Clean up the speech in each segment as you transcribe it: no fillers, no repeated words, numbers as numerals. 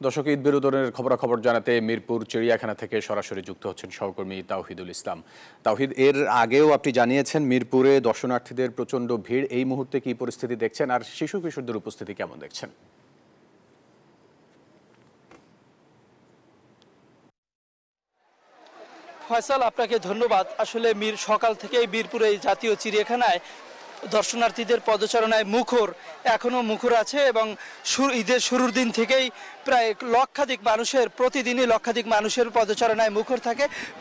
দর্শক, ঈদ বিনোদনের খবরাখবর জানাতে মিরপুর চিড়িয়াখানা থেকে সরাসরি যুক্ত হচ্ছেন সহকর্মী তাওহিদুল ইসলাম। তাওহিদ, এর আগেও আপনি জানিয়েছেন মিরপুরে দর্শনার্থীদের প্রচন্ড ভিড়, এই মুহূর্তে কি পরিস্থিতি দেখছেন আর শিশু কিশোরদের উপস্থিতি কেমন দেখছেন? ফয়সাল, আপনাকে ধন্যবাদ। আসলে সকাল থেকেই মিরপুরে জাতীয় চিড়িয়াখানায় দর্শনার্থীদের পদচারণায় মুখর, এখনও মুখর আছে এবং ঈদের শুরুর দিন থেকেই প্রায় লক্ষাধিক মানুষের, প্রতিদিনই লক্ষাধিক মানুষের পদচারণায়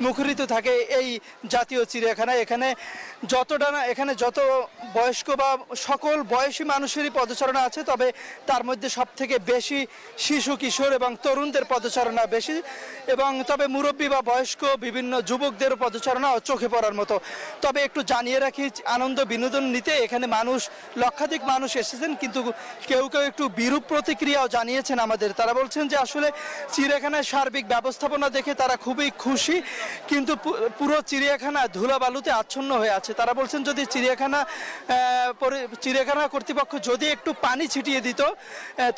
মুখরিত থাকে এই জাতীয় চিড়িয়াখানায়। এখানে যত বয়স্ক বা সকল বয়সী মানুষেরই পদচারণা আছে, তবে তার মধ্যে সবথেকে বেশি শিশু কিশোর এবং তরুণদের পদচারণা বেশি, এবং তবে মুরব্বী বা বয়স্ক বিভিন্ন যুবকদেরও পদচারণা চোখে পড়ার মতো। তবে একটু জানিয়ে রাখি, আনন্দ বিনোদন নিতে এখানে লক্ষাধিক মানুষ এসেছেন, কিন্তু কেউ কেউ একটু বিরূপ প্রতিক্রিয়াও জানিয়েছেন আমাদের। তারা বলছেন যে আসলে চিড়িয়াখানায় সার্বিক ব্যবস্থাপনা দেখে তারা খুবই খুশি, কিন্তু পুরো চিড়িয়াখানা ধুলাবালুতে আচ্ছন্ন হয়ে আছে। তারা বলছেন যদি চিড়িয়াখানা কর্তৃপক্ষ যদি একটু পানি ছিটিয়ে দিত,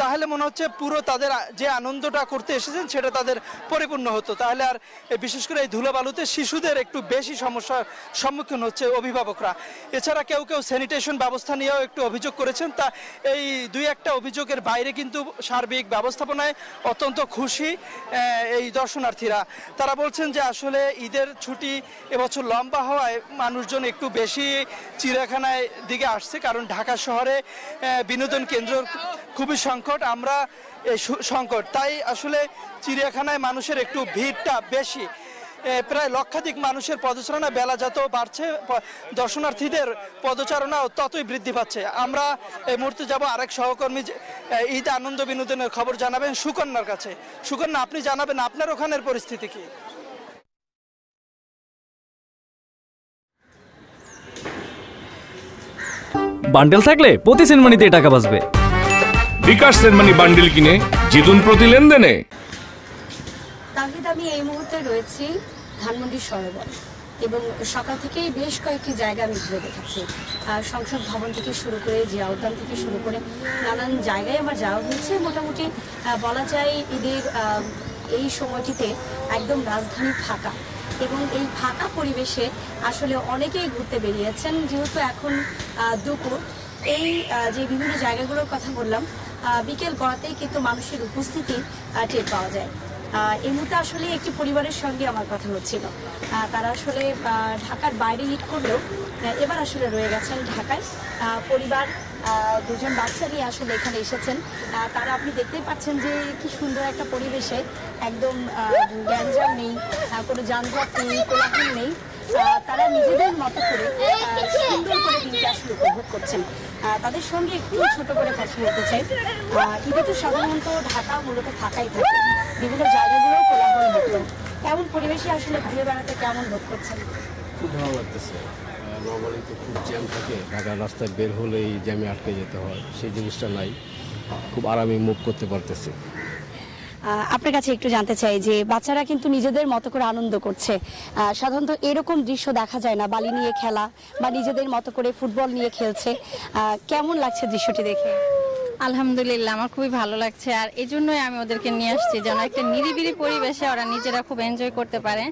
তাহলে মনে হচ্ছে পুরো তাদের যে আনন্দটা করতে এসেছেন সেটা তাদের পরিপূর্ণ হতো। তাহলে আর বিশেষ করে এই ধুলাবালুতে শিশুদের একটু বেশি সমস্যার সম্মুখীন হচ্ছে অভিভাবকরা। এছাড়া কেউ কেউ স্যানিটেশন ব্যবস্থা নিয়েও একটু অভিযোগ করেছেন। তা এই দুই একটা অভিযোগের বাইরে কিন্তু সার্বিক ব্যবস্থাপনায় অত্যন্ত খুশি এই দর্শনার্থীরা। তারা বলছেন যে আসলে ঈদের ছুটি এবছর লম্বা হওয়ায় মানুষজন একটু বেশি চিড়িয়াখানায় দিকে আসছে, কারণ ঢাকা শহরে বিনোদন কেন্দ্র খুবই সংকট, তাই আসলে চিড়িয়াখানায় মানুষের একটু ভিড়টা বেশি। প্রায় লক্ষাধিক মানুষের পদচারণা বেলা যত বাড়ছে, দর্শনার্থীদের পদচারণাও ততই বৃদ্ধি পাচ্ছে। আমরা এই মুহূর্তে যাব আরেক সহকর্মী ঈদ আনন্দ বিনোদনের খবর জানাবেন সুকন্যার কাছে। সুকন্যা, আপনি জানাবেন আপনার ওখানের পরিস্থিতি কি? বান্ডেল থাকলে প্রতি সেনমানিতে টাকা বাঁচবে। বিকাশ সেনমানি বান্ডেল কিনে জিতুন প্রতি লেনদেনে। তাহিদ, আমি এই মুহূর্তে রয়েছি ধানমন্ডির সরোবর এবং সকাল থেকেই বেশ কয়েকটি জায়গা আমি ঘুরে দেখেছি। সংসদ ভবন থেকে শুরু করে জিয়া উদ্যান থেকে শুরু করে নানান জায়গায় আমার যাওয়া হয়েছে। মোটামুটি বলা যায় ঈদের এই সময়টিতে একদম রাজধানী ফাঁকা, এবং এই ফাঁকা পরিবেশে আসলে অনেকেই ঘুরতে বেরিয়েছেন। যেহেতু এখন দুপুর, এই যে বিভিন্ন জায়গাগুলোর কথা বললাম, বিকেল গড়াতেই কিন্তু মানুষের উপস্থিতি টের পাওয়া যায়। এই মুহূর্তে আসলে একটি পরিবারের সঙ্গে আমার কথা হচ্ছিল। তারা আসলে ঢাকার বাইরে ঈদ করলেও এবার আসলে রয়ে গেছেন ঢাকায়। পরিবার দুজন বাচ্চা নিয়ে আসলে এখানে এসেছেন। তারা, আপনি দেখতেই পাচ্ছেন যে কি সুন্দর একটা পরিবেশে, একদম গ্যাঞ্জাম নেই, কোনো যানজট নেই, কোলাহল নেই। তারা নিজেদের মতো করে সুন্দর করে দিনটা আসলে উপভোগ করছেন। তাদের সঙ্গে একটু ছোট করে কথা বলতে চাই। ঈদে তো সাধারণত ঢাকা মূলত ফাঁকাই থাকে, বিভিন্ন জায়গাগুলোও কোলাহল হতো। এমন পরিবেশে আসলে ঘুরে বেড়াতে কেমন বোধ করছেন? খুব ভালো লাগতেছে। নর্মালি তো খুব জ্যাম থাকে, ঢাকার রাস্তায় বের হলেই জ্যামে আটকে যেতে হয়, সেই জিনিসটা নাই। খুব আরামে মুভ করতে পারতেছি। আপনার কাছে একটু জানতে চাই যে বাচ্চারা কিন্তু নিজেদের মতো করে আনন্দ করছে। সাধারণত এরকম দৃশ্য দেখা যায় না, বালি নিয়ে খেলা বা নিজেদের মতো করে ফুটবল নিয়ে খেলছে। কেমন লাগছে দৃশ্যটি দেখে? আলহামদুলিল্লাহ, আমার খুবই ভালো লাগছে। আর এই জন্যই আমি ওদেরকে নিয়ে আসছি, যেন একটা নিরিবিলি পরিবেশে ওরা নিজেরা খুব এনজয় করতে পারে,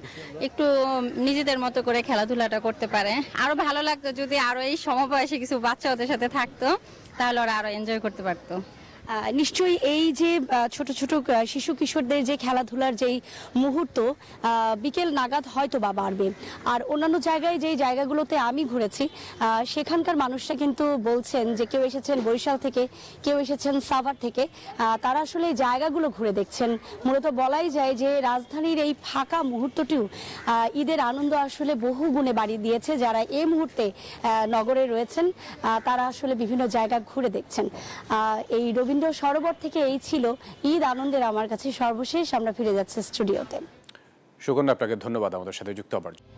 একটু নিজেদের মতো করে খেলাধুলাটা করতে পারে। আরো ভালো লাগতো যদি আরো এই সমবয়সী কিছু বাচ্চা ওদের সাথে থাকতো, তাহলে ওরা আরো এনজয় করতে পারতো। নিশ্চয়ই এই যে ছোট ছোট শিশু কিশোরদের যে খেলাধুলার যেই মুহূর্ত বিকেল নাগাদ হয়তো বা বাড়বে। আর অন্যান্য জায়গায় যেই জায়গাগুলোতে আমি ঘুরেছি, সেখানকার মানুষরা কিন্তু বলছেন যে কেউ এসেছেন বরিশাল থেকে, কেউ এসেছেন সাভার থেকে। তারা আসলে এই জায়গাগুলো ঘুরে দেখছেন। মূলত বলাই যায় যে রাজধানীর এই ফাঁকা মুহূর্তটিও ঈদের আনন্দ আসলে বহু গুণে বাড়িয়ে দিয়েছে। যারা এই মুহূর্তে নগরে রয়েছেন, তারা আসলে বিভিন্ন জায়গা ঘুরে দেখছেন। এই রবীন্দ্র সরোবর থেকে এই ছিল ঈদ আনন্দের আমার কাছে সর্বশেষ। আমরা ফিরে যাচ্ছি স্টুডিওতে। সুকন্যা, আপনাকে ধন্যবাদ আমাদের সাথে যুক্ত হবার জন্য।